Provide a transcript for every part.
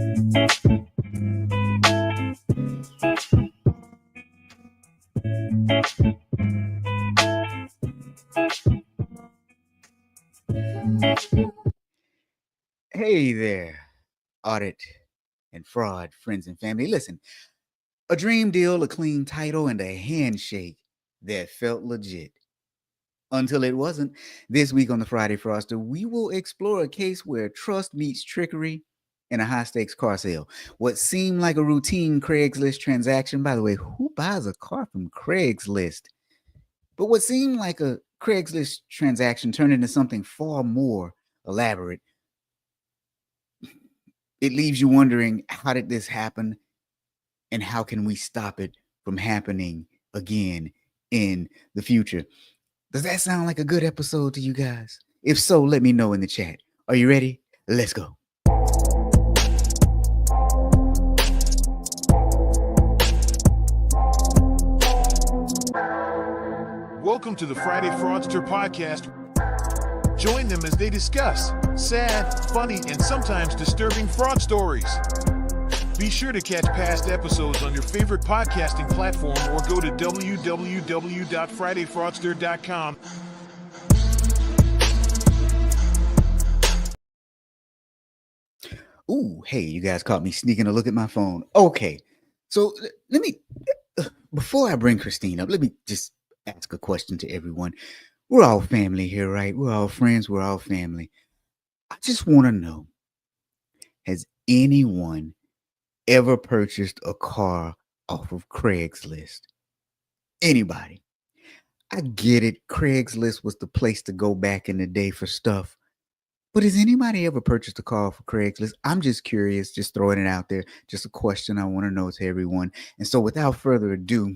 Hey there, audit and fraud friends and family. Listen, a dream deal, a clean title, and a handshake that felt legit. Until it wasn't. This week on the Friday Fraudster, we will explore a case where trust meets trickery in a high stakes car sale. What seemed like a routine Craigslist transaction, by the way, who buys a car from Craigslist? But what seemed like a Craigslist transaction turned into something far more elaborate. It leaves you wondering, how did this happen? And how can we stop it from happening again in the future? Does that sound like a good episode to you guys? If so, let me know in the chat. Are you ready? Let's go. Welcome to the Friday Fraudster podcast. Join them as they discuss sad, funny, and sometimes disturbing fraud stories. Be sure to catch past episodes on your favorite podcasting platform or go to www.fridayfraudster.com. Ooh, hey, you guys caught me sneaking a look at my phone. Okay, so let me, before I bring Christine up, let me just ask a question to everyone. We're all family here, right? We're all friends. We're all family. I just want to know, has anyone ever purchased a car off of Craigslist? Anybody? I get it. Craigslist was the place to go back in the day for stuff. But has anybody ever purchased a car off of Craigslist? I'm just curious, just throwing it out there. Just a question I want to know to everyone. And so without further ado.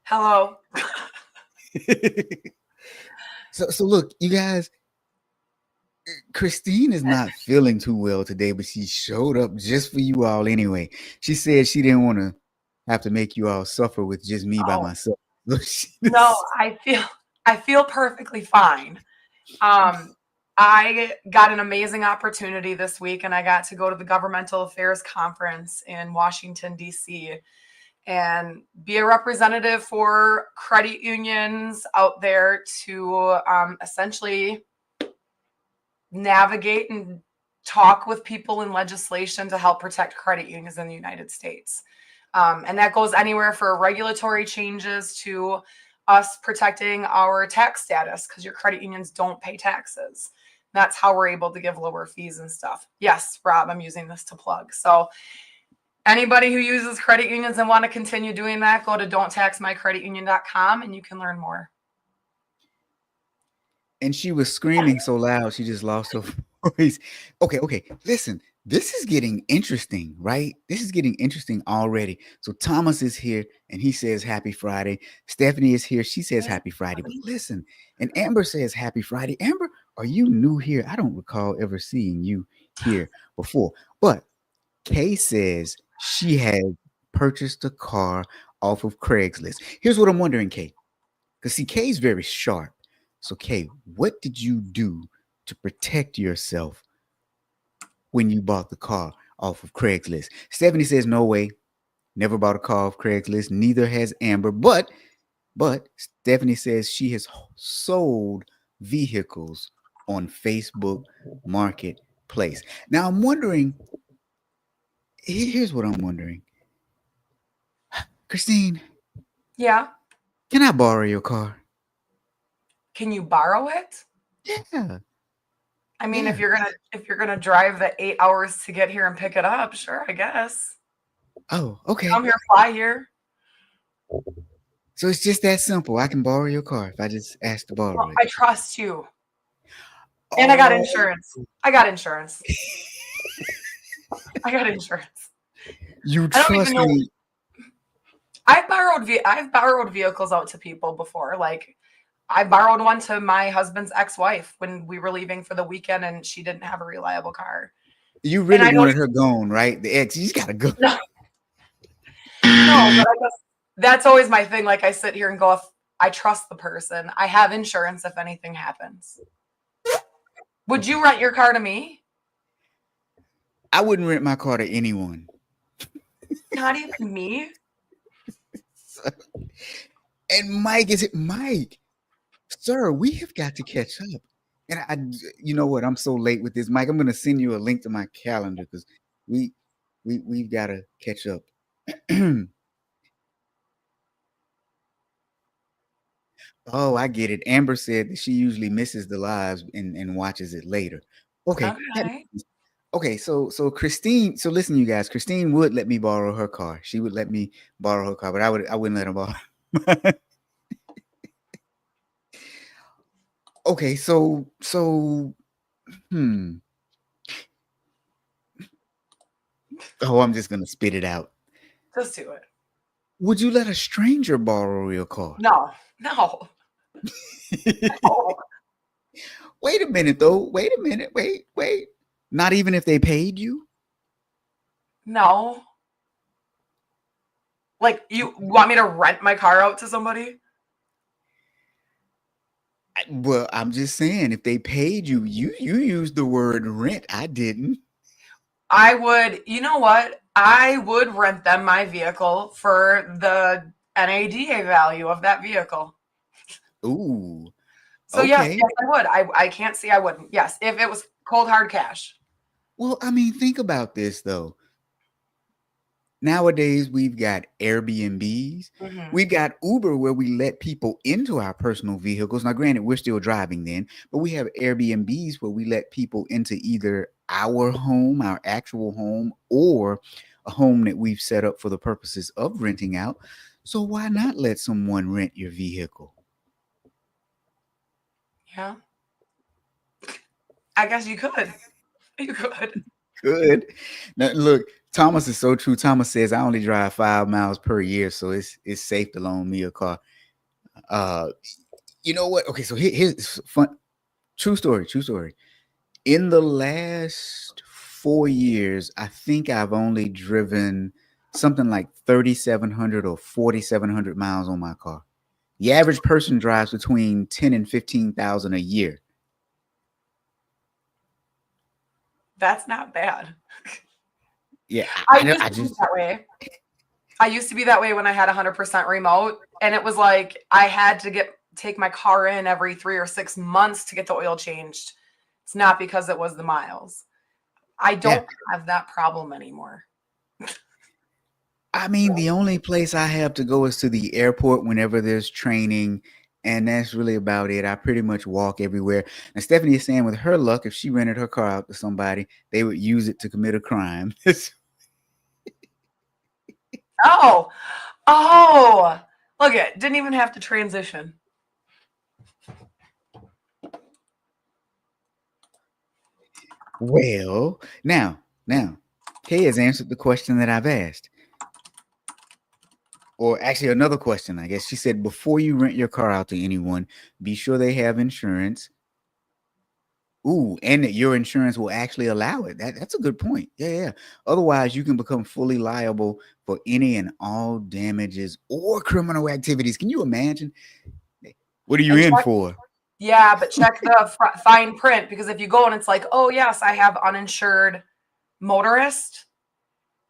Hello. So look, you guys, Christine is not feeling too well today, but she showed up just for you all anyway. She said she didn't want to have to make you all suffer with just me by myself. No, I feel perfectly fine. I got an amazing opportunity this week, and I got to go to the Governmental Affairs Conference in Washington, D.C., and be a representative for credit unions out there to essentially navigate and talk with people in legislation to help protect credit unions in the United States. And that goes anywhere for regulatory changes to us protecting our tax status, because your credit unions don't pay taxes. That's how we're able to give lower fees and stuff. Yes, Rob, I'm using this to plug. So anybody who uses credit unions and want to continue doing that, go to don'ttaxmycreditunion.com and you can learn more. And she was screaming so loud, she just lost her voice. Okay. Listen, this is getting interesting, right? This is getting interesting already. So Thomas is here and he says happy Friday. Stephanie is here. She says happy Friday. But listen, and Amber says happy Friday. Amber, are you new here? I don't recall ever seeing you here before. But Kay says she had purchased a car off of Craigslist. Here's what I'm wondering, Kay. Because see, Kay's very sharp. So, Kay, what did you do to protect yourself when you bought the car off of Craigslist? Stephanie says, no way. Never bought a car off Craigslist. Neither has Amber. But Stephanie says she has sold vehicles on Facebook Marketplace. Now, I'm wondering, here's what I'm wondering. Christine. Yeah. Can I borrow your car? Can you borrow it? Yeah. I mean, if you're gonna drive the 8 hours to get here and pick it up, sure, I guess. Oh, okay. Come here, fly here. So it's just that simple. I can borrow your car if I just ask to borrow it. I trust you. And I got insurance. I got insurance. You trust me. I've borrowed vehicles out to people before. Like, I borrowed one to my husband's ex-wife when we were leaving for the weekend and she didn't have a reliable car. You really wanted her gone, right? The ex, she's got to go. No, but I guess that's always my thing. Like, I sit here and go, if I trust the person, I have insurance if anything happens. Would you rent your car to me? I wouldn't rent my car to anyone. Not even me. And Mike, is it Mike? Sir, we have got to catch up. And you know what? I'm so late with this, Mike. I'm going to send you a link to my calendar because we, we've got to catch up. Oh, I get it. Amber said that she usually misses the lives and watches it later. Okay. Okay. Okay, so Christine, so listen, you guys, Christine would let me borrow her car. She would let me borrow her car, but I wouldn't let her borrow. Okay, so hmm. Oh, I'm just gonna spit it out. Just do it. Would you let a stranger borrow your car? No. No. No. Wait a minute, though. Wait a minute. Wait. Not even if they paid you? No. Like, you want me to rent my car out to somebody? Well, I'm just saying, if they paid you, you used the word rent. I didn't. I would, you know what? I would rent them my vehicle for the NADA value of that vehicle. Ooh. So yes, Okay. I would. I can't see I wouldn't. Yes, if it was cold hard cash. Well, I mean, think about this though. Nowadays, we've got Airbnbs. Mhm. We've got Uber where we let people into our personal vehicles. Now, granted, we're still driving then, but we have Airbnbs where we let people into either our home, our actual home, or a home that we've set up for the purposes of renting out. So why not let someone rent your vehicle? Yeah. I guess you could. You could. Good. Now, look, Thomas is so true. Thomas says I only drive 5 miles per year, so it's safe to loan me a car. Uh, you know what? Okay, so here's fun. True story. In the last 4 years, I think I've only driven something like 3,700 or 4,700 miles on my car. The average person drives between 10 and 15,000 a year. That's not bad. Yeah, I used I to be just that way. I used to be that way when I had 100% remote, and it was like I had to take my car in every 3 or 6 months to get the oil changed. It's not because it was the miles. I yeah. don't have that problem anymore. I mean, the only place I have to go is to the airport whenever there's training, and that's really about it. I pretty much walk everywhere. And Stephanie is saying, with her luck, if she rented her car out to somebody, they would use it to commit a crime. Oh, oh, look it. Didn't even have to transition. Well, now, Kay has answered the question that I've asked. Or actually, another question, I guess. She said, before you rent your car out to anyone, be sure they have insurance. Ooh, and that your insurance will actually allow it. That's a good point. Yeah. Otherwise, you can become fully liable for any and all damages or criminal activities. Can you imagine? What are you And in check, for? yeah, but check the fine print, because if you go and it's like, oh yes, I have uninsured motorist.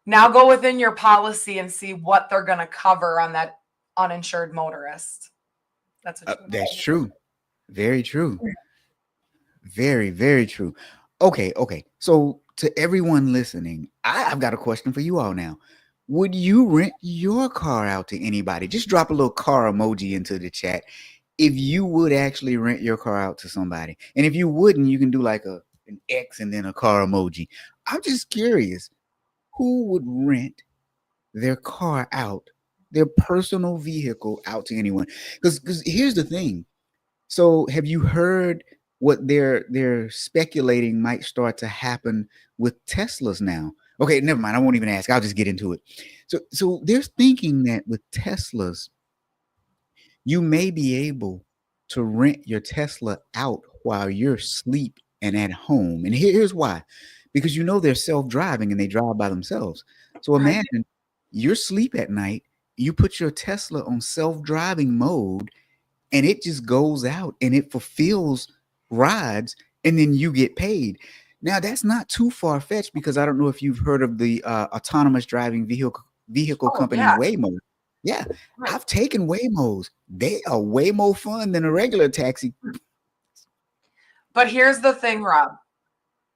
Now go within your policy and see what they're going to cover on that uninsured motorist. That's what you That's true. Very true. Very, very true. Okay. So to everyone listening, I've got a question for you all now. Would you rent your car out to anybody? Just drop a little car emoji into the chat if you would actually rent your car out to somebody. And if you wouldn't, you can do like an X and then a car emoji. I'm just curious, who would rent their car out, their personal vehicle out to anyone? Because here's the thing. So have you heard what they're speculating might start to happen with Teslas now? Okay, never mind. I won't even ask. I'll just get into it. So they're thinking that with Teslas, you may be able to rent your Tesla out while you're asleep and at home. And here's why. Because you know they're self-driving and they drive by themselves. So right. imagine you're asleep at night, you put your Tesla on self-driving mode, and it just goes out and it fulfills rides, and then you get paid. Now that's not too far fetched because I don't know if you've heard of the autonomous driving vehicle Oh company yeah, Waymo. Yeah, right. I've taken Waymos. They are way more fun than a regular taxi. But here's the thing, Rob.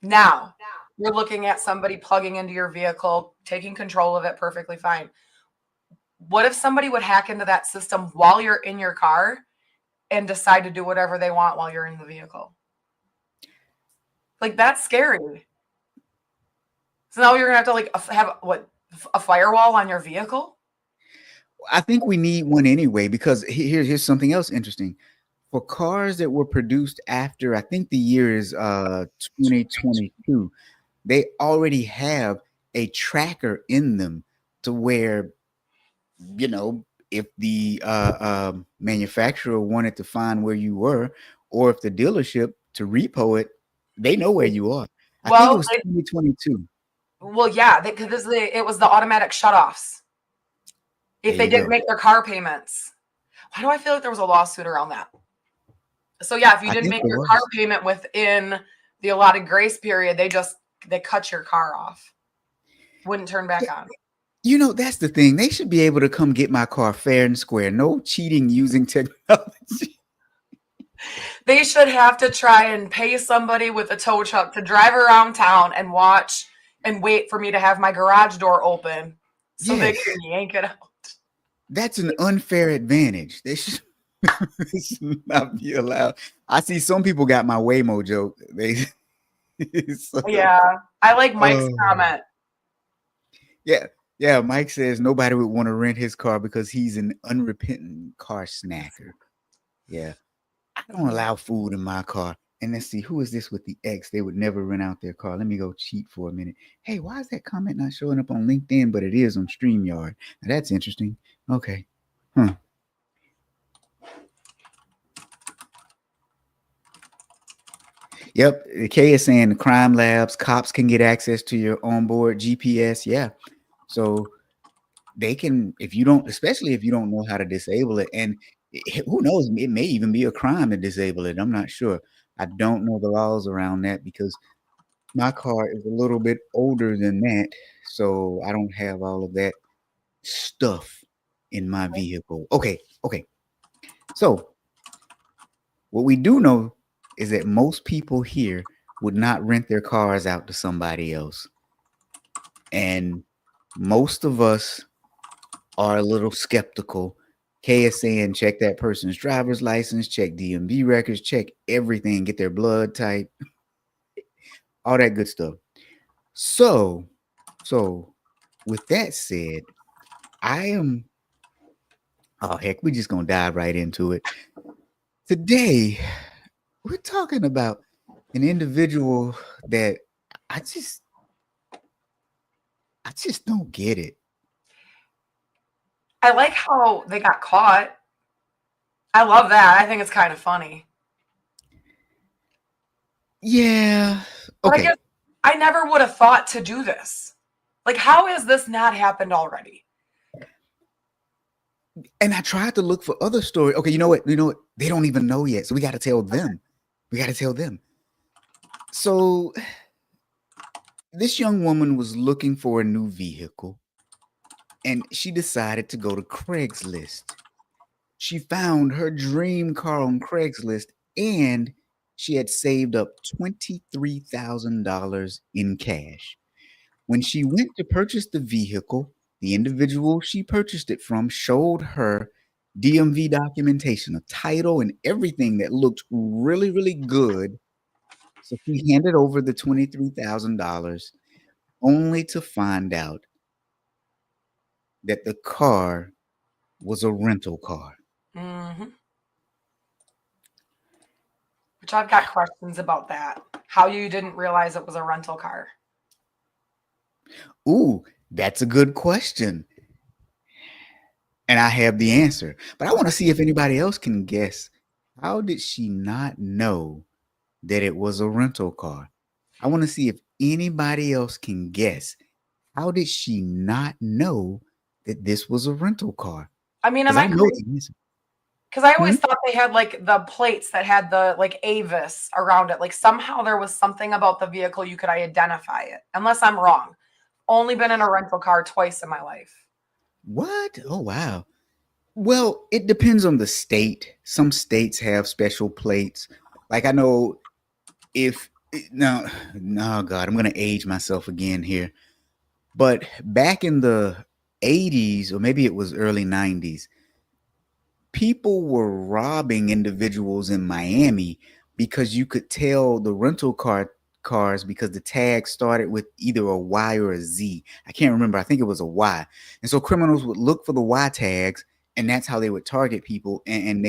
Now you're looking at somebody plugging into your vehicle, taking control of it perfectly fine. What if somebody would hack into that system while you're in your car and decide to do whatever they want while you're in the vehicle? Like that's scary. So now you're gonna have to like have what a firewall on your vehicle? I think we need one anyway because here's something else interesting. For cars that were produced after I think the year is 2022, they already have a tracker in them to where if the manufacturer wanted to find where you were, or if the dealership to repo it, they know where you are. I think it Well, was 2022. yeah, because it was the automatic shutoffs if There they you didn't go. make their car payments. Why do I feel like there was a lawsuit around that? So yeah, if you I didn't think make there your car was. payment within the allotted grace period, they cut your car off. Wouldn't turn back on. That's the thing. They should be able to come get my car fair and square. No cheating using technology. They should have to try and pay somebody with a tow truck to drive around town and watch and wait for me to have my garage door open so they Yes, can yank it out. that's an unfair advantage. They should not be allowed. I see some people got my Waymo joke. So, Yeah, I like Mike's oh. comment. Yeah, yeah. Mike says nobody would want to rent his car because he's an unrepentant car snacker. Yeah, I don't allow food in my car. And let's see, who is this with the X? They would never rent out their car. Let me go cheat for a minute. Hey, why is that comment not showing up on LinkedIn, but it is on StreamYard? Now, that's interesting. Okay. Huh. Yep. The K is saying the crime labs, cops can get access to your onboard GPS. Yeah. So they can, if you don't, especially if you don't know how to disable it, and who knows, it may even be a crime to disable it. I'm not sure. I don't know the laws around that because my car is a little bit older than that, so I don't have all of that stuff in my vehicle. Okay, okay. So what we do know is that most people here would not rent their cars out to somebody else, and most of us are a little skeptical. Kay is saying check that person's driver's license, check DMV records, check everything, get their blood type, all that good stuff. So, with that said, I am oh heck, we're just gonna dive right into it. Today, we're talking about an individual that I just I just don't get it. I like how they got caught. I love that. I think it's kind of funny. Yeah. But I guess Okay. I never would have thought to do this. Like, how has this not happened already? And I tried to look for other stories. Okay, you know what? You know what? They don't even know yet. So we got to tell them. We got to tell them. So this young woman was looking for a new vehicle and she decided to go to Craigslist. She found her dream car on Craigslist and she had saved up $23,000 in cash. When she went to purchase the vehicle, the individual she purchased it from showed her DMV documentation, a title, and everything that looked really, really good. So she handed over the $23,000 only to find out that the car was a rental car. Mm-hmm. Which I've got questions about that. How you didn't realize it was a rental car. Ooh, that's a good question. And I have the answer. But I want to see if anybody else can guess. How did she not know that it was a rental car? I want to see if anybody else can guess. How did she not know that this was a rental car? I mean, Because am I I know crazy? the answer. Because I always thought they had like the plates that had the like Avis around it. Like somehow there was something about the vehicle you could identify it, unless I'm wrong. Only been in a rental car twice in my life. What? Oh, wow. Well, it depends on the state. Some states have special plates. Like I know if no, no, God, I'm gonna age myself again here. But back in the 80s, or maybe it was early 90s, people were robbing individuals in Miami because you could tell the rental cars because the tag started with either a Y or a Z. I can't remember. I think it was a Y. And so criminals would look for the Y tags, and that's how they would target people. And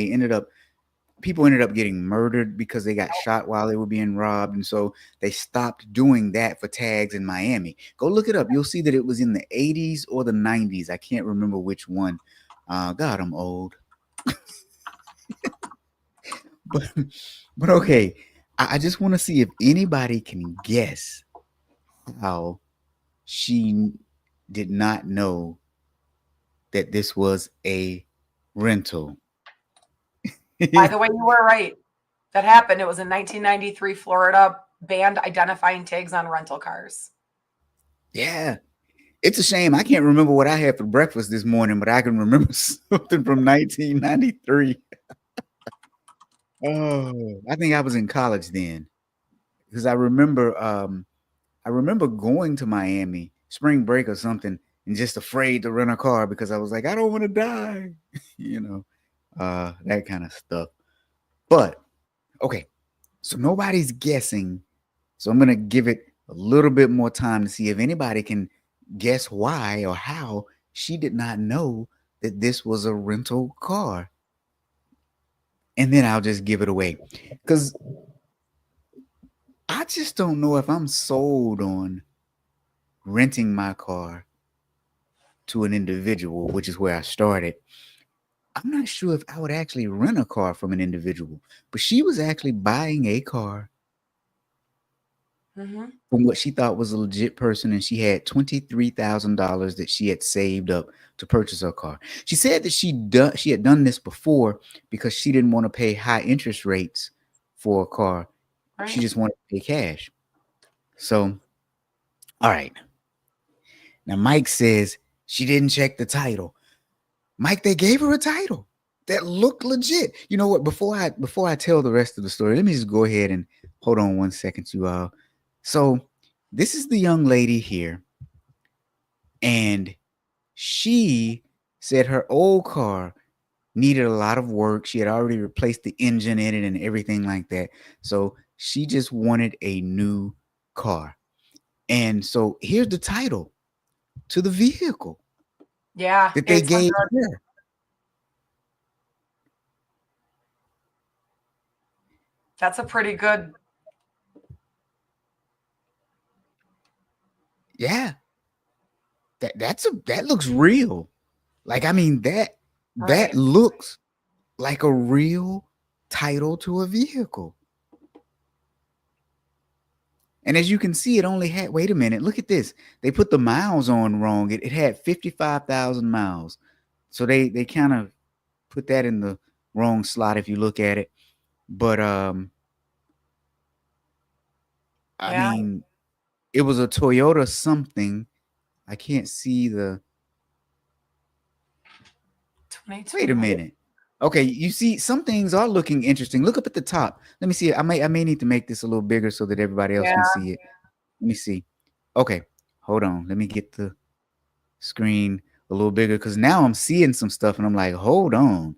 people ended up getting murdered because they got shot while they were being robbed. And so they stopped doing that for tags in Miami. Go look it up. You'll see that it was in the 80s or the 90s. I can't remember which one. God, I'm old. but but okay. I just want to see if anybody can guess how she did not know that this was a rental. By the way, you were right. That happened. It was in 1993. Florida banned identifying tags on rental cars. Yeah. It's a shame I can't remember what I had for breakfast this morning, but I can remember something from 1993. Oh, I think I was in college then, because I remember going to Miami spring break or something and just afraid to rent a car because I was like, I don't want to die, you know, that kind of stuff. But okay, so nobody's guessing, so I'm gonna give it a little bit more time to see if anybody can guess why or how she did not know that this was a rental car. And then I'll just give it away. Because I just don't know if I'm sold on renting my car to an individual, which is where I started. I'm not sure if I would actually rent a car from an individual, but she was actually buying a car from what she thought was a legit person, and she had $23,000 that she had saved up to purchase her car. She said that she had done this before because she didn't want to pay high interest rates for a car. Right. She just wanted to pay cash. So, all right. Now Mike says she didn't check the title. Mike, they gave her a title that looked legit. You know what? Before I tell the rest of the story, let me just go ahead and hold on one second, you all. So this is the young lady here, and she said her old car needed a lot of work. She had already replaced the engine in it and everything like that. So she just wanted a new car. And so here's the title to the vehicle. Yeah. That they gave her. That's a pretty good. Yeah. That looks real. Like, I mean, that looks like a real title to a vehicle. And as you can see, it only had, wait a minute, look at this. They put the miles on wrong. It had 55,000 miles. So they kind of put that in the wrong slot if you look at it. But I mean, it was a Toyota something. I can't see the. Wait a minute. Okay, you see, some things are looking interesting. Look up at the top. Let me see. I may need to make this a little bigger so that everybody else can see it. Let me see. Okay, hold on. Let me get the screen a little bigger because now I'm seeing some stuff and I'm like, hold on.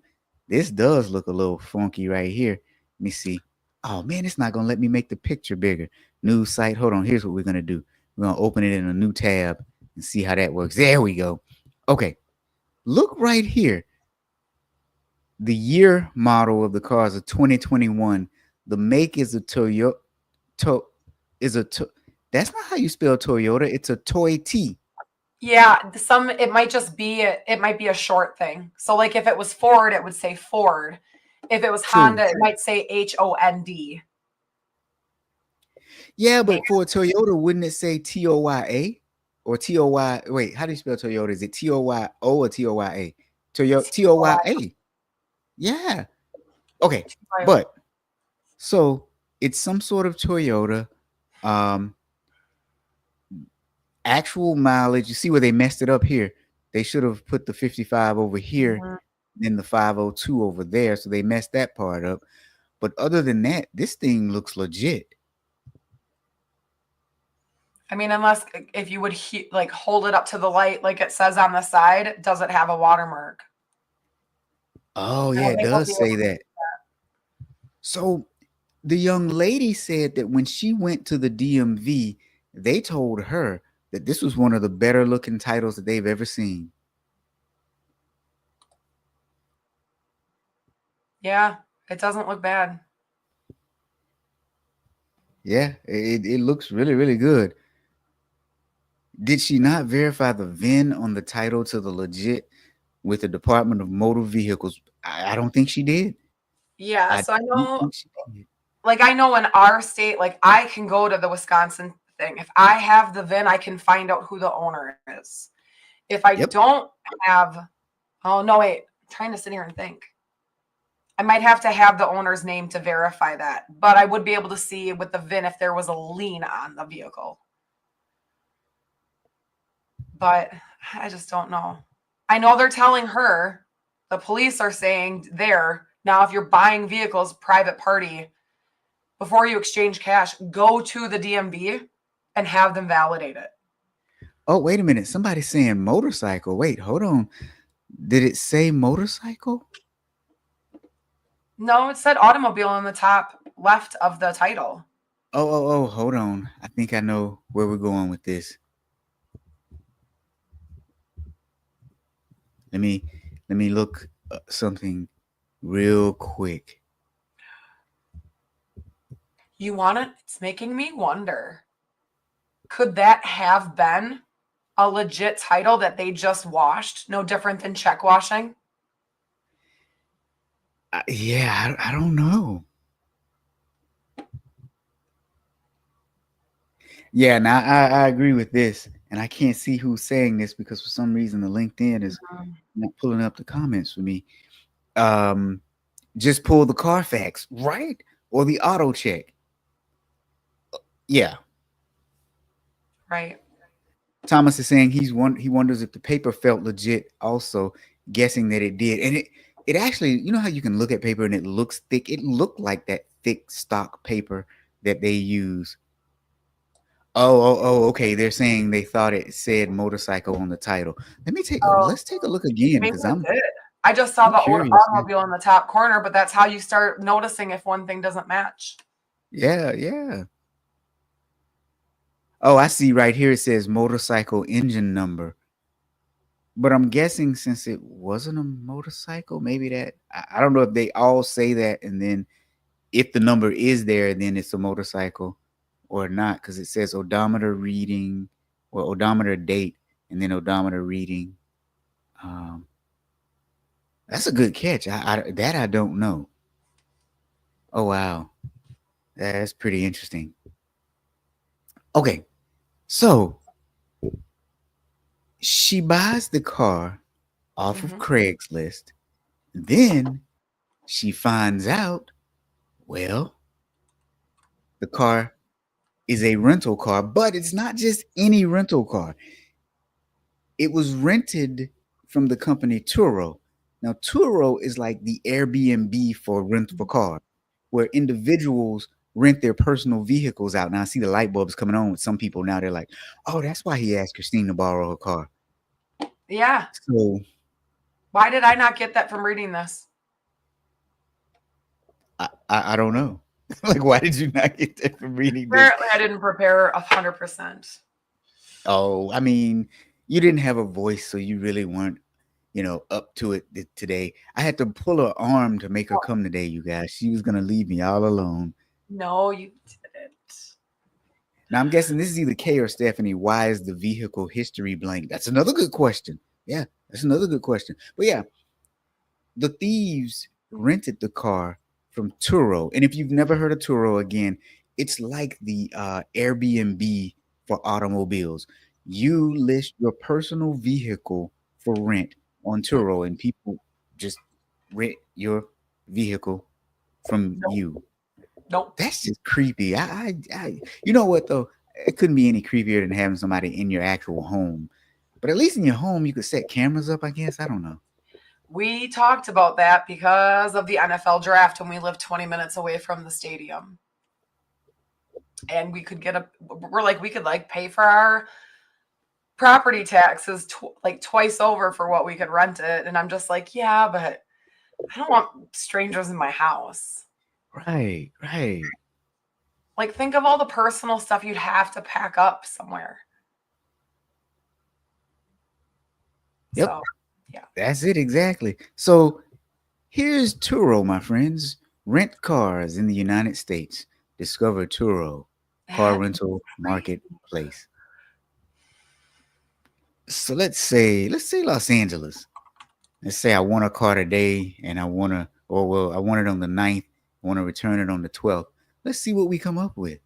This does look a little funky right here. Let me see. Oh man, it's not gonna let me make the picture bigger. New site. Hold on. Here's what we're gonna do. We're gonna open it in a new tab and see how that works. There we go. Okay. Look right here. The year model of the car is a 2021. The make is a Toyota. That's not how you spell Toyota. It's a Toy T. Yeah, it might just be it might be a short thing. So like if it was Ford, it would say Ford. If it was Honda, it might say HOND. Yeah, but for a Toyota, wouldn't it say TOYA or TOY? Wait, how do you spell Toyota? Is it TOYO or TOYA? TOYA. Yeah. Okay. Right. But so it's some sort of Toyota. Um, Actual mileage. You see where they messed it up here. They should have put the 55 over here, Mhm. then the 502 over there. So they messed that part up. But other than that, this thing looks legit. I mean, unless if you would like hold it up to the light, like it says on the side, does it have a watermark? Oh, I yeah, don't it think we'll does be able say to. that. So the young lady said that when she went to the DMV, they told her that this was one of the better looking titles that they've ever seen. Yeah, it doesn't look bad. Yeah, it looks really, really good. Did she not verify the VIN on the title to the legit with the Department of Motor Vehicles? I don't think she did. Yeah, I so I don't know, think she did. like I know in our state, like I can go to the Wisconsin thing. If I have the VIN, I can find out who the owner is. If I Yep. don't have, oh no, wait, I'm trying to sit here and think. I might have to have the owner's name to verify that, but I would be able to see with the VIN if there was a lien on the vehicle. But I just don't know. I know they're telling her, the police are saying there, now if you're buying vehicles, private party, before you exchange cash, go to the DMV and have them validate it. Oh, wait a minute. Somebody's saying motorcycle. Wait, hold on. Did it say motorcycle? No, it said automobile in the top left of the title. Oh, hold on. I think I know where we're going with this. Let me look something real quick. You want it? It's making me wonder. Could that have been a legit title that they just washed? No different than check washing? Yeah, I don't know. Yeah, now I agree with this, and I can't see who's saying this because for some reason the LinkedIn is not pulling up the comments for me. Just pull the Carfax, right? Or the auto check. Yeah. Right. Thomas is saying he wonders if the paper felt legit, also guessing that it did. And it actually, you know how you can look at paper and it looks thick? It looked like that thick stock paper that they use. Okay. They're saying they thought it said motorcycle on the title. Oh, Let's take a look again maybe because it did. I just saw I'm the curious. automobile in the top corner, but that's how you start noticing if one thing doesn't match. Yeah, yeah. Oh, I see right here it says motorcycle engine number. But I'm guessing since it wasn't a motorcycle, maybe that I don't know if they all say that, and then if the number is there, then it's a motorcycle or not, because it says odometer reading or odometer date and then odometer reading. Um, that's a good catch. I don't know. Oh wow, that's pretty interesting. Okay, so she buys the car off of Mhm. Craigslist. Then she finds out, well, the car is a rental car, but it's not just any rental car. It was rented from the company Turo. Now, Turo is like the Airbnb for rent for car, where individuals rent their personal vehicles out. Now, I see the light bulbs coming on with some people now. They're like, oh, that's why he asked Christine to borrow her car. Yeah. So Why did I not get that from reading this? I don't know. Like, why did you not get that from reading this? Apparently, I didn't prepare 100%. Oh, I mean, you didn't have a voice, so you really weren't, up to it today. I had to pull her arm to make her come today, you guys. She was gonna leave me all alone. No, you didn't. Now I'm guessing this is either Kay or Stephanie. Why is the vehicle history blank? That's another good question. Yeah, that's another good question. But yeah, the thieves rented the car from Turo. And if you've never heard of Turo, again, it's like the Airbnb for automobiles. You list your personal vehicle for rent on Turo, and people just rent, your vehicle from Nope. you. Nope. That's just creepy. You know what though? It couldn't be any creepier than having somebody in your actual home. But at least in your home, you could set cameras up. I guess I don't know. We talked about that because of the NFL draft when we lived 20 minutes away from the stadium. And we could we could pay for our property taxes twice over for what we could rent it. And I'm just like, yeah, but I don't want strangers in my house. Right, right. Like, think of all the personal stuff you'd have to pack up somewhere. Yep. So, yeah. That's it exactly. So here's Turo, my friends. Rent cars in the United States. Discover Turo, car That's rental crazy. marketplace. So let's say Los Angeles. Let's say I want a car today and I want it on the 9th. I want to return it on the 12th. Let's see what we come up with.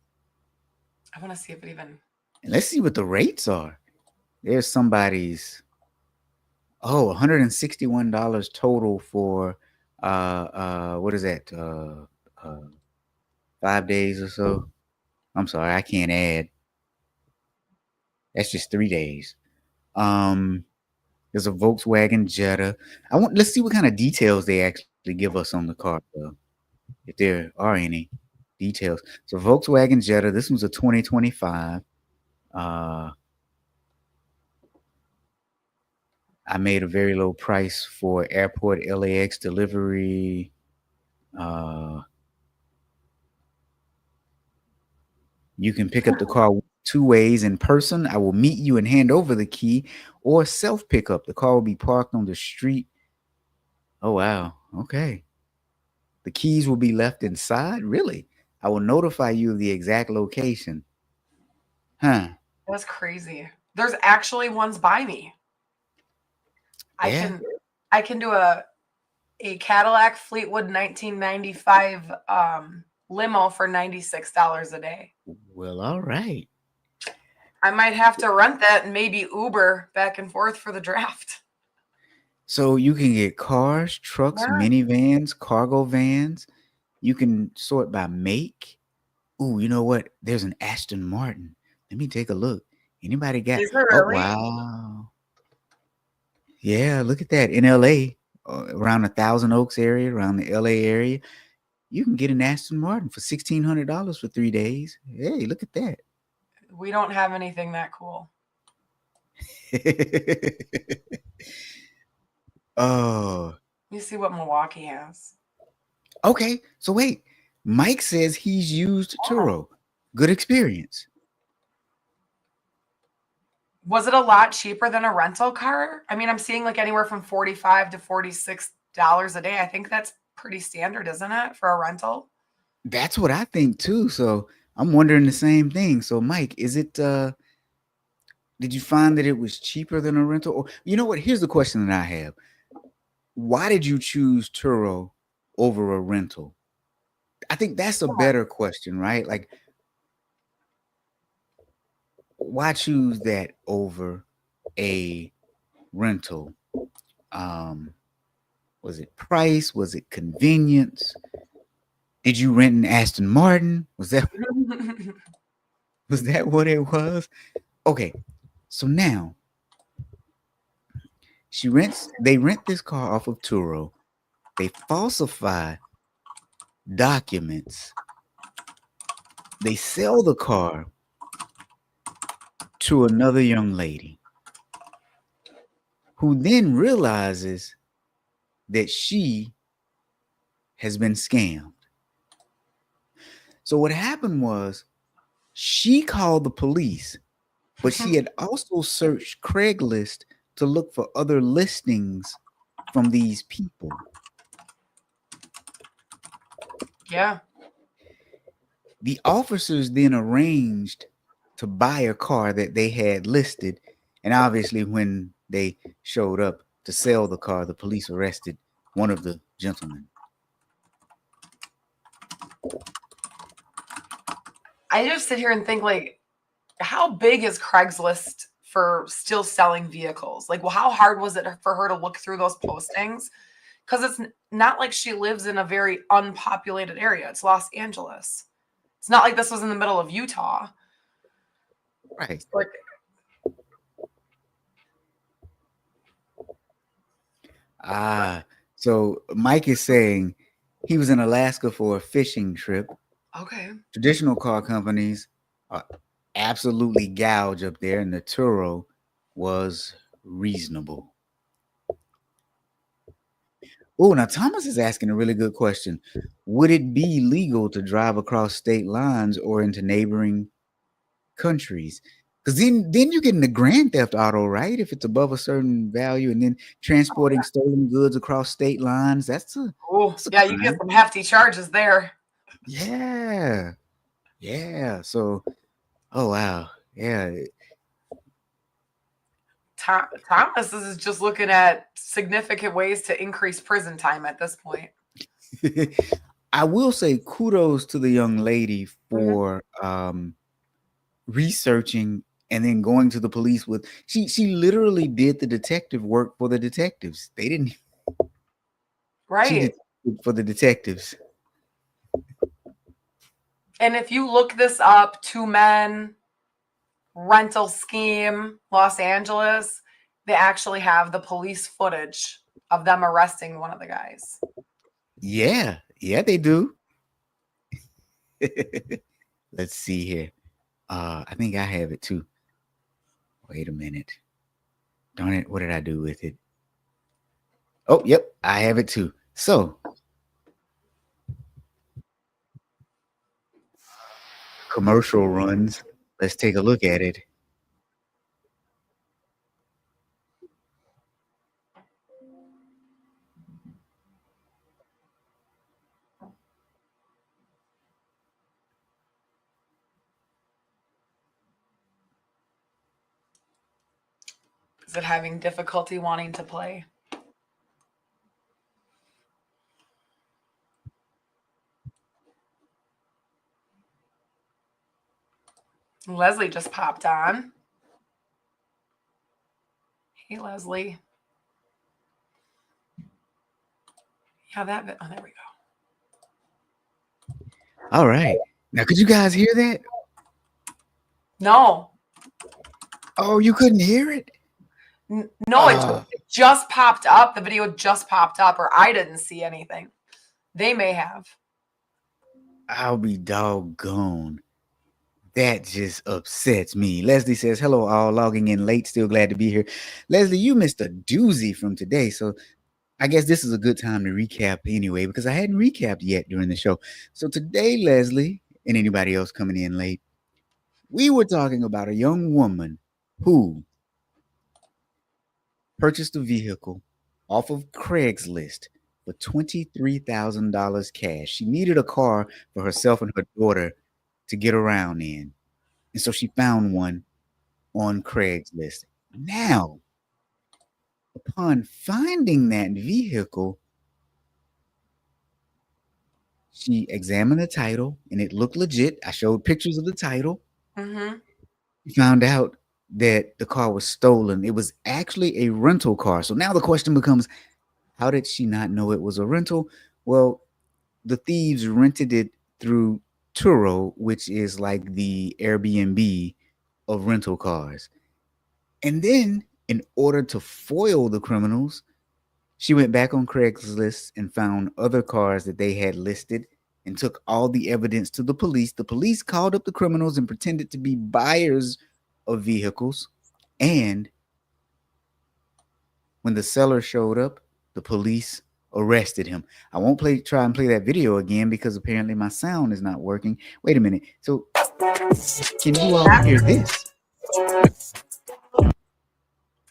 I want to see if it even. And let's see what the rates are. There's somebody's $161 total for what is that? 5 days or so. I'm sorry, I can't add. That's just 3 days. There's a Volkswagen Jetta. Let's see what kind of details they actually give us on the car, though, if there are any details. So Volkswagen Jetta, this one's a 2025. I made a very low price for airport LAX delivery. You can pick up the car 2 ways: in person, I will meet you and hand over the key, or self pickup. The car will be parked on the street. Oh, wow. Okay. The keys will be left inside? Really? I will notify you of the exact location. Huh. That's crazy. There's actually ones by me. Yeah. I can do a Cadillac Fleetwood 1995 limo for $96 a day. Well, all right. I might have to rent that and maybe Uber back and forth for the draft. So you can get cars, trucks, Yeah. minivans, cargo vans. You can sort by make. Ooh, you know what? There's an Aston Martin. Let me take a look. Anybody got? Is there Oh, really? wow. Yeah, look at that. In LA, around the Thousand Oaks area, around the LA area, you can get an Aston Martin for $1,600 for 3 days. Hey, look at that. We don't have anything that cool. Oh, You see what Milwaukee has. okay. So wait, Mike says he's used Turo. Good experience. Was it a lot cheaper than a rental car? I mean, I'm seeing anywhere from $45 to $46 a day. I think that's pretty standard, isn't it, for a rental? That's what I think too. So I'm wondering the same thing. So Mike, is it did you find that it was cheaper than a rental? Or you know what? Here's the question that I have. Why did you choose Turo over a rental? I think that's a better question, right? Like, why choose that over a rental? Was it price? Was it convenience? Did you rent an Aston Martin? Was that what it was? Okay, so now they rent this car off of Turo. They falsify documents. They sell the car to another young lady who then realizes that she has been scammed. So what happened was she called the police, but she had also searched Craigslist to look for other listings from these people. Yeah. The officers then arranged to buy a car that they had listed. And obviously, when they showed up to sell the car, the police arrested one of the gentlemen. I just sit here and think, how big is Craigslist for still selling vehicles? How hard was it for her to look through those postings because it's not like she lives in a very unpopulated area. It's Los Angeles. It's not like this was in the middle of Utah. Right. Like, so Mike is saying he was in Alaska for a fishing trip. okay. Traditional car companies are absolutely gouge up there, and the Turo was reasonable. Oh, now Thomas is asking a really good question. Would it be legal to drive across state lines or into neighboring countries? Because then you get into grand theft auto, right? If it's above a certain value, and then transporting stolen goods across state lines, that's a Yeah, you get some hefty charges there. Yeah. So, oh wow. Yeah. Thomas is just looking at significant ways to increase prison time at this point. I will say kudos to the young lady for researching and then going to the police with she literally did the detective work for the detectives. They didn't She did for the detectives. And if you look this up, 2 men rental scheme, Los Angeles, they actually have the police footage of them arresting one of the guys. Yeah, they do. Let's see here. I think I have it too. Wait a minute. Darn it, what did I do with it? Oh, yep, I have it too. So, commercial runs. Let's take a look at it. Is it having difficulty wanting to play? Leslie just popped on. Hey, Leslie. Yeah, that bit. Oh, there we go. All right. Now, could you guys hear that? No. Oh, you couldn't hear it? No, it just popped up. The video just popped up, or I didn't see anything. They may have. I'll be doggone. That just upsets me. Leslie says, hello, all logging in late. Still glad to be here. Leslie, you missed a doozy from today. So I guess this is a good time to recap anyway, because I hadn't recapped yet during the show. So today, Leslie, and anybody else coming in late, we were talking about a young woman who purchased a vehicle off of Craigslist for $23,000 cash. She needed a car for herself and her daughter to get around in. And so she found one on Craigslist. Now, upon finding that vehicle, she examined the title and it looked legit. I showed pictures of the title. She found out that the car was stolen. It was actually a rental car. So now the question becomes, how did she not know it was a rental? Well, the thieves rented it through Turo, which is like the Airbnb of rental cars. And then, in order to foil the criminals, she went back on Craigslist and found other cars that they had listed and took all the evidence to the police. The police called up the criminals and pretended to be buyers of vehicles. And when the seller showed up, the police arrested him. I won't try and play that video again because apparently my sound is not working. Wait a minute. So can you all hear this?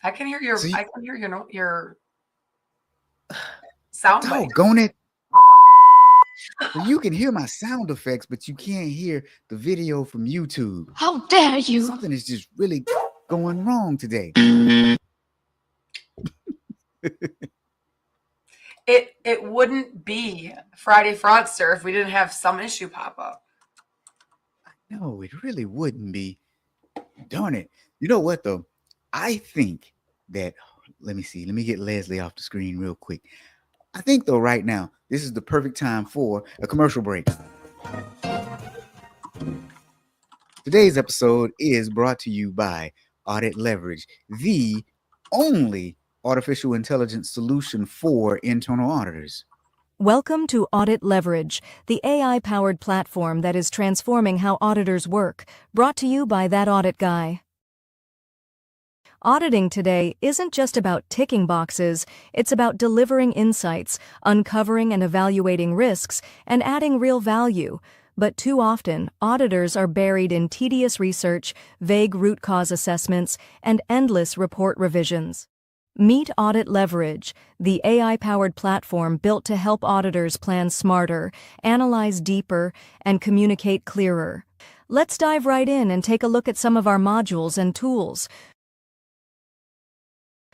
I can hear your your sound bite. Doggone it. So you can hear my sound effects, but you can't hear the video from YouTube. How dare you? Something is just really going wrong today. It wouldn't be Friday Fraudster if we didn't have some issue pop up. No, it really wouldn't be. Darn it. You know what, though? I think that, let me see. Let me get Leslie off the screen real quick. I think though right now this is the perfect time for a commercial break. Today's episode is brought to you by Audit Leverage, the only artificial intelligence solution for internal auditors. Welcome to Audit Leverage, the AI-powered platform that is transforming how auditors work, brought to you by That Audit Guy. Auditing today isn't just about ticking boxes, it's about delivering insights, uncovering and evaluating risks, and adding real value. But too often, auditors are buried in tedious research, vague root cause assessments, and endless report revisions. Meet Audit Leverage, the AI-powered platform built to help auditors plan smarter, analyze deeper, and communicate clearer. Let's dive right in and take a look at some of our modules and tools.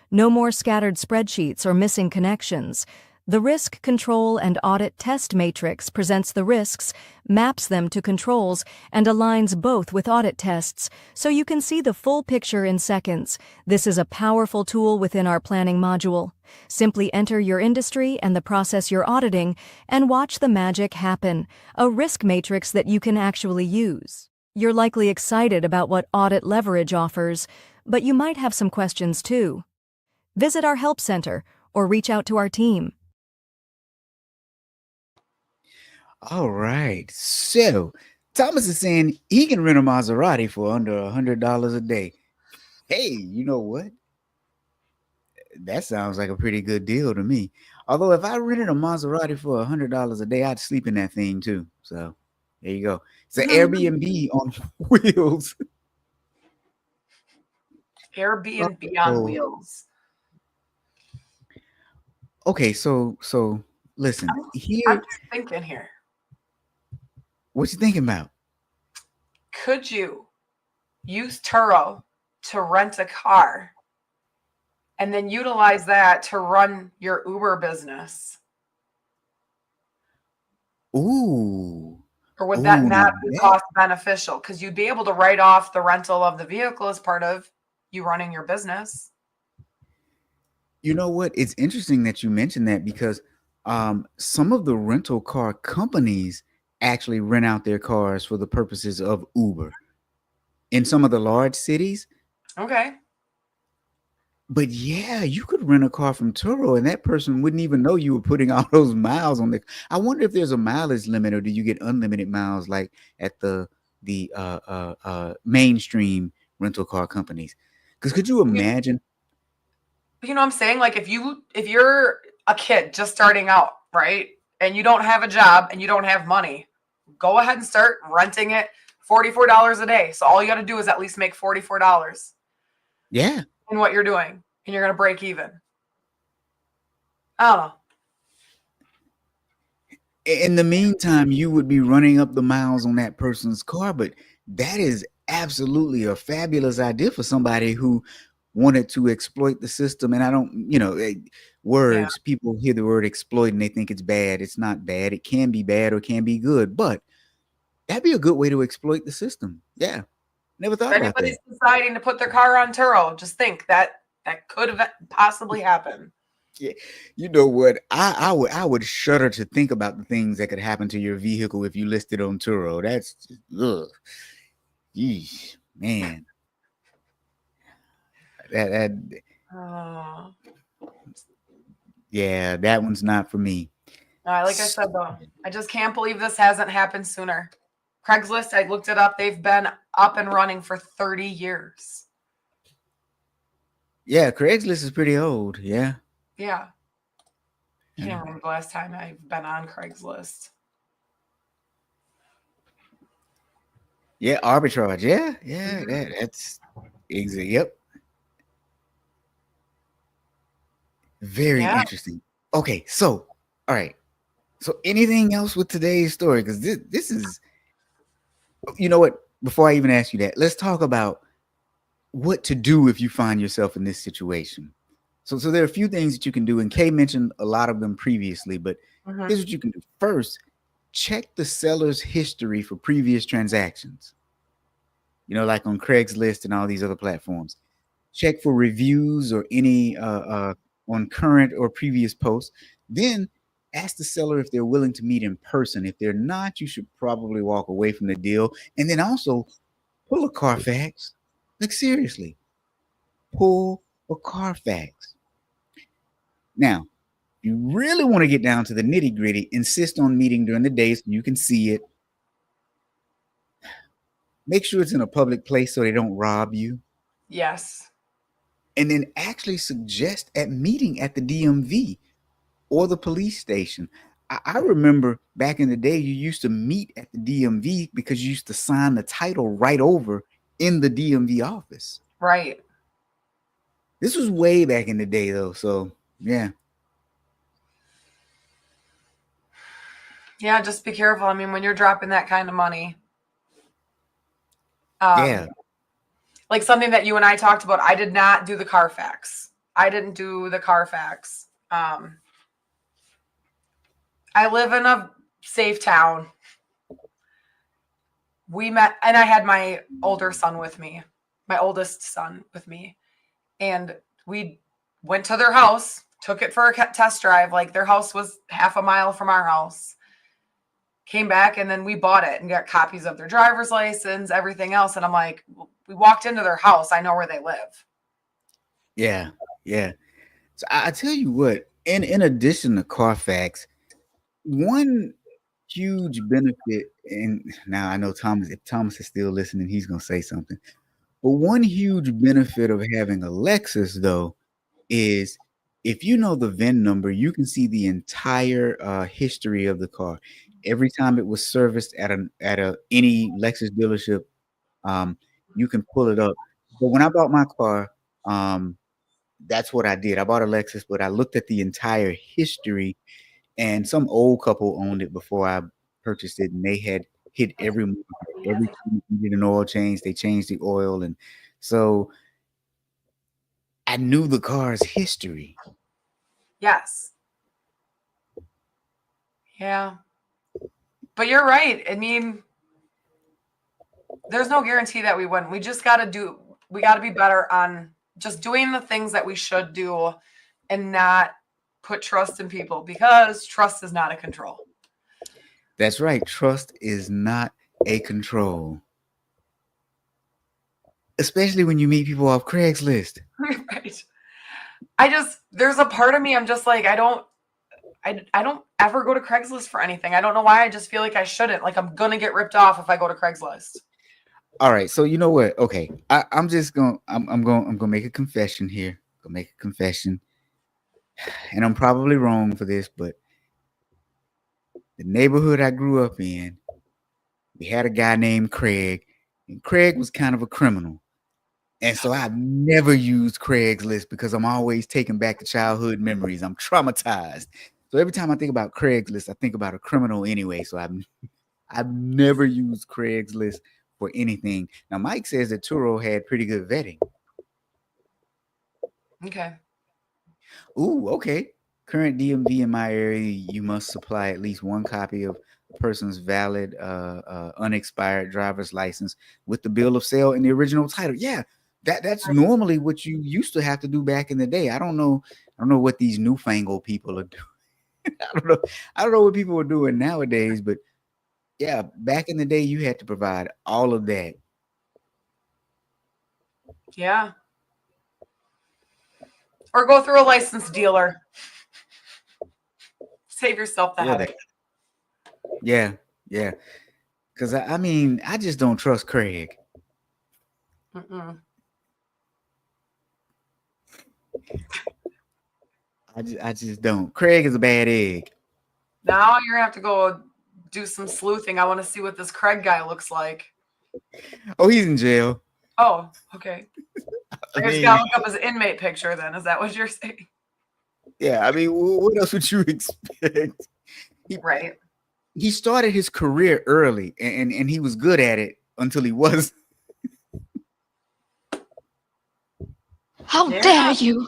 No more scattered spreadsheets or missing connections. The Risk Control and Audit Test Matrix presents the risks, maps them to controls, and aligns both with audit tests, so you can see the full picture in seconds. This is a powerful tool within our planning module. Simply enter your industry and the process you're auditing, and watch the magic happen, a risk matrix that you can actually use. You're likely excited about what Audit Leverage offers, but you might have some questions too. Visit our help center or reach out to our team. All right. So Thomas is saying he can rent a Maserati for under $100 a day. Hey, you know what? That sounds like a pretty good deal to me. Although if I rented a Maserati for $100 a day, I'd sleep in that thing too. So there you go. It's an Airbnb on wheels. Airbnb on wheels. Okay, so listen here. I'm just thinking here. What you thinking about? Could you use Turo to rent a car and then utilize that to run your Uber business? Ooh. Or would that not be cost beneficial? Because you'd be able to write off the rental of the vehicle as part of you running your business. You know what? It's interesting that you mentioned that because some of the rental car companies actually rent out their cars for the purposes of Uber in some of the large cities. Okay. But yeah, you could rent a car from Turo and that person wouldn't even know you were putting all those miles on the. I wonder if there's a mileage limit or do you get unlimited miles like at the mainstream rental car companies? Because could you imagine? You know what I'm saying? Like if you're a kid just starting out, right? And you don't have a job and you don't have money, go ahead and start renting it $44 a day. So all you got to do is at least make $44. Yeah. In what you're doing. And you're going to break even. I don't know. In the meantime, you would be running up the miles on that person's car, but that is absolutely a fabulous idea for somebody who wanted to exploit the system. And I don't, words, people hear the word exploit and they think it's bad. It's not bad. It can be bad or can be good, but that'd be a good way to exploit the system. Yeah. Never thought about that. Anybody's deciding to put their car on Turo, just think that could have possibly happened. Yeah. You know what? I would shudder to think about the things that could happen to your vehicle if you listed on Turo. That's just, ugh. Yeesh, man. Yeah, that one's not for me. Like I said, though, I just can't believe this hasn't happened sooner. Craigslist, I looked it up. They've been up and running for 30 years. Yeah, Craigslist is pretty old. Yeah. Yeah. I can't remember the last time I've been on Craigslist. Yeah, arbitrage. Yeah, that's exactly. Yep. Very interesting. Okay, so all right. So anything else with today's story? Because this is, you know what? Before I even ask you that, let's talk about what to do if you find yourself in this situation. So there are a few things that you can do, and Kay mentioned a lot of them previously, but here's what you can do. First, check the seller's history for previous transactions. Like on Craigslist and all these other platforms. Check for reviews or any on current or previous posts. Then ask the seller if they're willing to meet in person. If they're not, you should probably walk away from the deal. And then also pull a Carfax. Like seriously, pull a Carfax. Now, if you really want to get down to the nitty gritty, insist on meeting during the day so you can see it. Make sure it's in a public place so they don't rob you. Yes. And then actually suggest at meeting at the DMV or the police station. I remember back in the day, you used to meet at the DMV because you used to sign the title right over in the DMV office. Right. This was way back in the day, though. So, yeah. Yeah, just be careful. I mean, when you're dropping that kind of money. Yeah. Like something that you and I talked about, I did not do the Carfax. I didn't do the Carfax. I live in a safe town. We met, and I had my older son with me, my oldest son with me. And we went to their house, took it for a test drive. Like their house was half a mile from our house. Came back and then we bought it and got copies of their driver's license, everything else. And I'm like, we walked into their house. I know where they live. Yeah. Yeah. So I tell you what, in addition to Carfax, one huge benefit, and now I know Thomas, if Thomas is still listening, he's going to say something. But one huge benefit of having a Lexus, though, is if you know the VIN number, you can see the entire history of the car. Every time it was serviced at any Lexus dealership, you can pull it up. But when I bought my car, that's what I did. I bought a Lexus, but I looked at the entire history, and some old couple owned it before I purchased it, and they had hit every time they did an oil change, they changed the oil, and so I knew the car's history. Yes. Yeah. But you're right. I mean, there's no guarantee that we win. We just got to be better on just doing the things that we should do and not put trust in people, because trust is not a control. That's right. Trust is not a control. Especially when you meet people off Craigslist. Right. There's a part of me, I'm just like, I don't ever go to Craigslist for anything. I don't know why. I just feel like I shouldn't. Like I'm going to get ripped off if I go to Craigslist. All right. So you know what? Okay. I'm going to make a confession here. Go make a confession. And I'm probably wrong for this, but the neighborhood I grew up in, we had a guy named Craig, and Craig was kind of a criminal. And so I've never used Craigslist because I'm always taking back to childhood memories. I'm traumatized. So every time I think about Craigslist, I think about a criminal anyway. So I've never used Craigslist for anything. Now, Mike says that Turo had pretty good vetting. Okay. Ooh, okay. Current DMV in my area, you must supply at least one copy of a person's valid, unexpired driver's license with the bill of sale and the original title. Yeah, that's normally what you used to have to do back in the day. I don't know what these newfangled people are doing. I don't know what people are doing nowadays, but yeah, back in the day, you had to provide all of that. Yeah. Or go through a licensed dealer. Save yourself the headache. Yeah. Because I mean, I just don't trust Craig. Mm-mm. I just don't. Craig is a bad egg. Now you're gonna have to go do some sleuthing. I want to see what this Craig guy looks like. Oh, he's in jail. Oh, okay. I just gotta look up his inmate picture then. Is that what you're saying? Yeah, I mean, what else would you expect? Right. He started his career early, and he was good at it until he was. How dare you?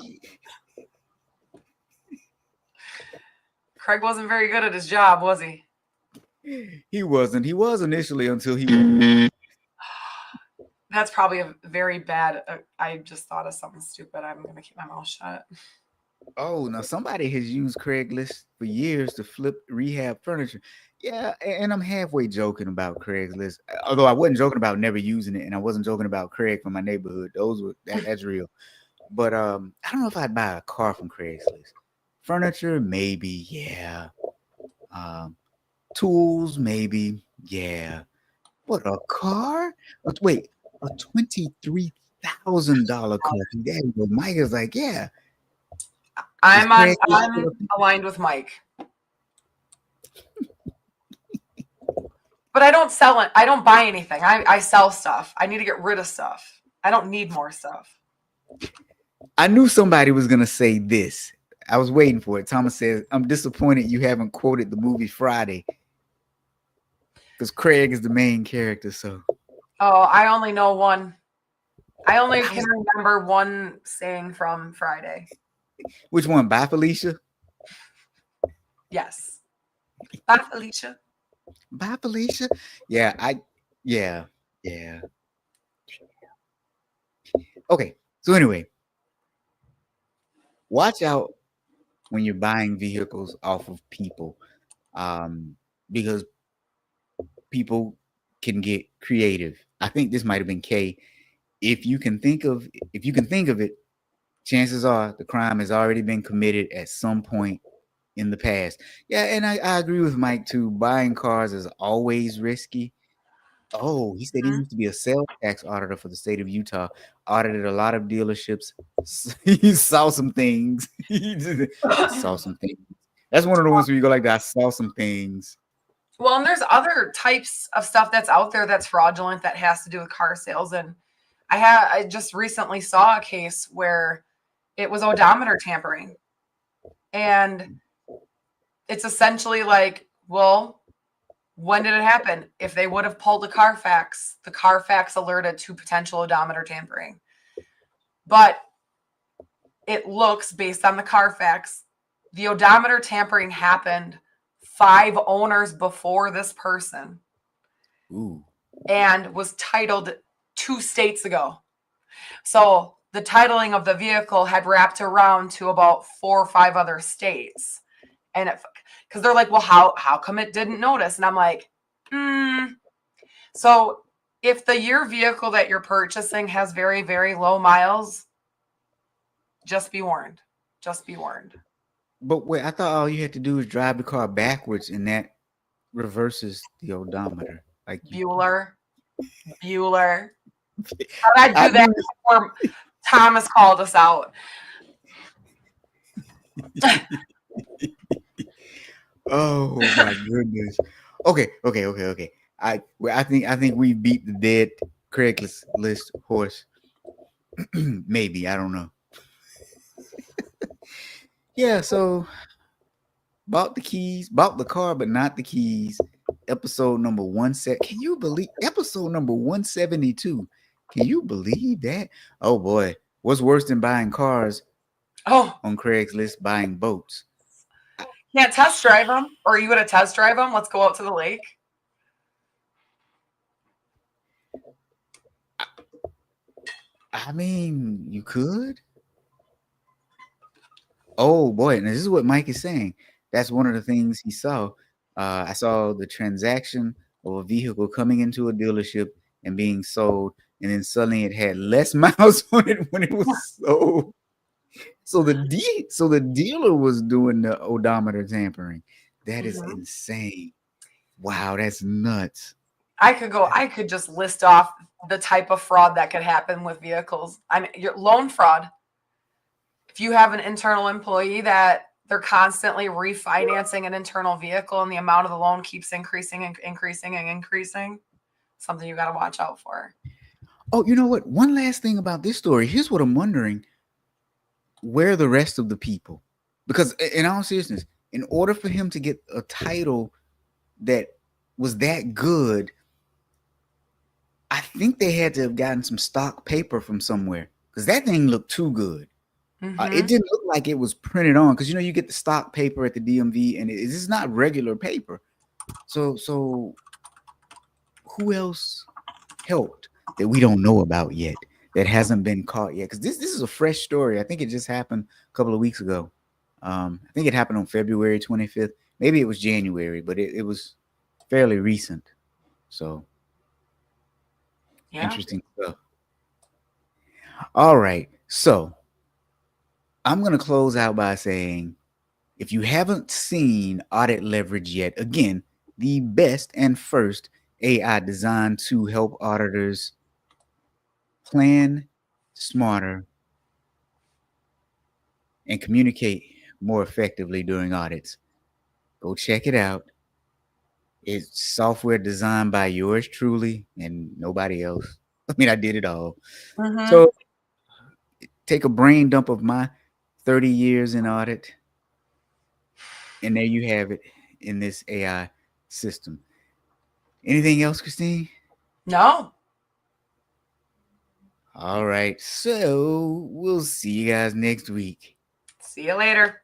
Craig wasn't very good at his job, was he? He wasn't. He was initially until he. That's probably a very bad. I just thought of something stupid. I'm gonna keep my mouth shut. Oh, now somebody has used Craigslist for years to flip rehab furniture. Yeah, and I'm halfway joking about Craigslist, although I wasn't joking about never using it, and I wasn't joking about Craig from my neighborhood. That's real. But I don't know if I'd buy a car from Craigslist. Furniture, maybe, yeah. Um, tools, maybe, yeah. But a car? Wait, a $23,000 car. There you go. Mike is like, yeah. I'm aligned with Mike. But I don't sell it. I don't buy anything. I sell stuff. I need to get rid of stuff. I don't need more stuff. I knew somebody was going to say this. I was waiting for it. Thomas says, I'm disappointed you haven't quoted the movie Friday. Because Craig is the main character, so. Oh, I only know one. I only can remember one saying from Friday. Which one? Bye, Felicia? Yes. Bye, Felicia. Bye, Felicia? Yeah. Okay. So anyway, watch out when you're buying vehicles off of people, because people can get creative. I think this might have been Kay. If you can think of it, chances are the crime has already been committed at some point in the past. Yeah, and I agree with Mike too. Buying cars is always risky. Oh, he said he used to be a sales tax auditor for the state of Utah, audited a lot of dealerships. He saw some things. He saw some things. That's one of the ones where you go like that. I saw some things. Well, and there's other types of stuff that's out there that's fraudulent that has to do with car sales. And I just recently saw a case where it was odometer tampering. And it's essentially like, well, when did it happen? If they would have pulled the Carfax alerted to potential odometer tampering. But it looks, based on the Carfax, the odometer tampering happened 5 owners before this person. Ooh. And was titled 2 states ago. So the titling of the vehicle had wrapped around to about 4 or 5 other states. And because they're like, well, how come it didn't notice? And I'm like, So if the year vehicle that you're purchasing has very, very low miles, just be warned. Just be warned. But wait, I thought all you had to do is drive the car backwards, and that reverses the odometer. Like Bueller. How'd I do that before Thomas called us out? Oh my goodness. Okay. I think we beat the dead Craigslist horse. Maybe, I don't know. Yeah, so bought the car, but not the keys. Episode number 17. Can you believe episode number 172? Can you believe that? Oh boy, what's worse than buying cars? On Craigslist, buying boats. Can't test drive them, or are you gonna test drive them? Let's go out to the lake. I mean, you could. Oh boy, and this is what Mike is saying. That's one of the things he saw. I saw the transaction of a vehicle coming into a dealership and being sold, and then suddenly it had less miles on it when it was sold. So the dealer was doing the odometer tampering. That is insane. Wow, that's nuts. I could just list off the type of fraud that could happen with vehicles. I mean, your loan fraud. If you have an internal employee that they're constantly refinancing an internal vehicle and the amount of the loan keeps increasing and increasing and increasing, something you got to watch out for. Oh, you know what? One last thing about this story. Here's what I'm wondering. Where are the rest of the people? Because in all seriousness, in order for him to get a title that was that good, I think they had to have gotten some stock paper from somewhere, because that thing looked too good. It didn't look like it was printed on, because you get the stock paper at the DMV, and it's not regular paper. So who else helped that we don't know about yet? that hasn't been caught yet. Because this is a fresh story. I think it just happened a couple of weeks ago. I think it happened on February 25th. Maybe it was January, but it was fairly recent. So interesting stuff. All right. So I'm going to close out by saying, if you haven't seen Audit Leverage yet, again, the best and first AI designed to help auditors plan smarter and communicate more effectively during audits. Go check it out. It's software designed by yours truly and nobody else. I mean, I did it all. So take a brain dump of my 30 years in audit, and there you have it in this AI system. Anything else, Christine? No. All right. So we'll see you guys next week. See you later.